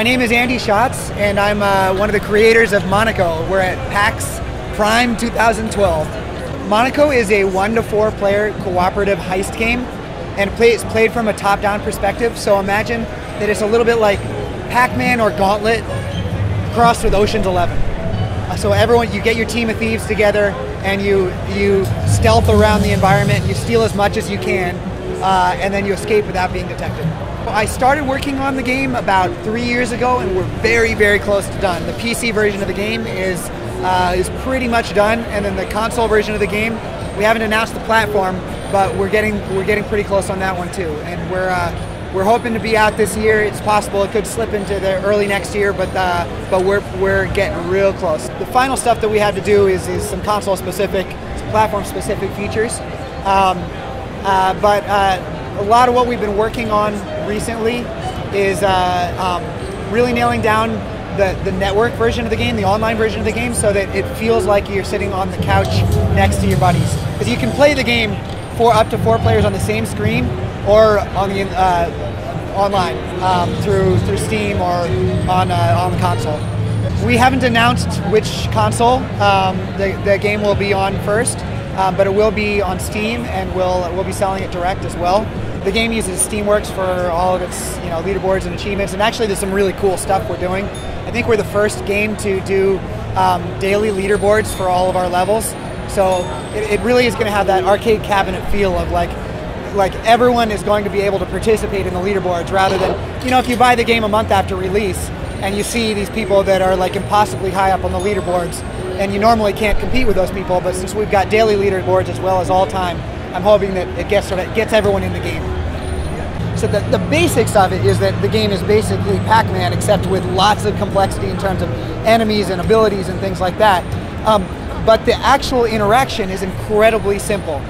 My name is Schatz, and I'm one of the creators of Monaco. We're at PAX Prime 2012. Monaco is a 1 to 4 player cooperative heist game, and it's played from a top-down perspective. So imagine that it's a little bit like Pac-Man or Gauntlet crossed with Ocean's 11. So everyone, you get your team of thieves together, and you stealth around the environment. You steal as much as you can, and then you escape without being detected. I started working on the game about 3 years ago, and we're very, very close to done. The PC version of the game is pretty much done, and then the console version of the game, we haven't announced the platform, but we're getting pretty close on that one too. And we're hoping to be out this year. It's possible it could slip into the early next year, but we're getting real close. The final stuff that we have to do is some console specific, some platform specific features. A lot of what we've been working on recently is really nailing down the network version of the game, the online version of the game, so that it feels like you're sitting on the couch next to your buddies. Because you can play the game for up to 4 players on the same screen, or on the online through Steam or on the console. We haven't announced which console the game will be on first, but it will be on Steam, and we'll be selling it direct as well. The game uses Steamworks for all of its leaderboards and achievements, and actually there's some really cool stuff we're doing. I think we're the first game to do daily leaderboards for all of our levels. So it really is going to have that arcade cabinet feel of like everyone is going to be able to participate in the leaderboards, rather than, if you buy the game a month after release and you see these people that are like impossibly high up on the leaderboards, and you normally can't compete with those people, but since we've got daily leaderboards as well as all time, I'm hoping that it gets everyone in the game. So the basics of it is that the game is basically Pac-Man, except with lots of complexity in terms of enemies and abilities and things like that. But the actual interaction is incredibly simple.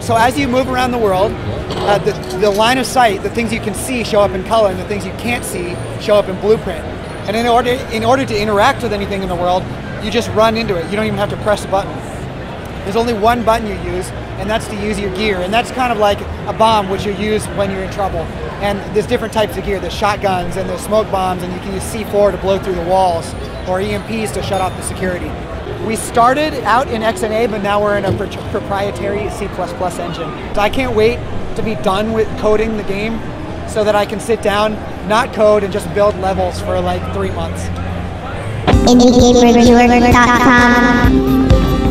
So as you move around the world, the line of sight, the things you can see show up in color, and the things you can't see show up in blueprint. And in order to interact with anything in the world, you just run into it. You don't even have to press a button. There's only one button you use, and that's to use your gear. And that's kind of like a bomb, which you use when you're in trouble. And there's different types of gear. There's shotguns, and there's smoke bombs, and you can use C4 to blow through the walls, or EMPs to shut off the security. We started out in XNA, but now we're in a proprietary C++ engine. So I can't wait to be done with coding the game so that I can sit down, not code, and just build levels for like 3 months. IndieGameReviewer.com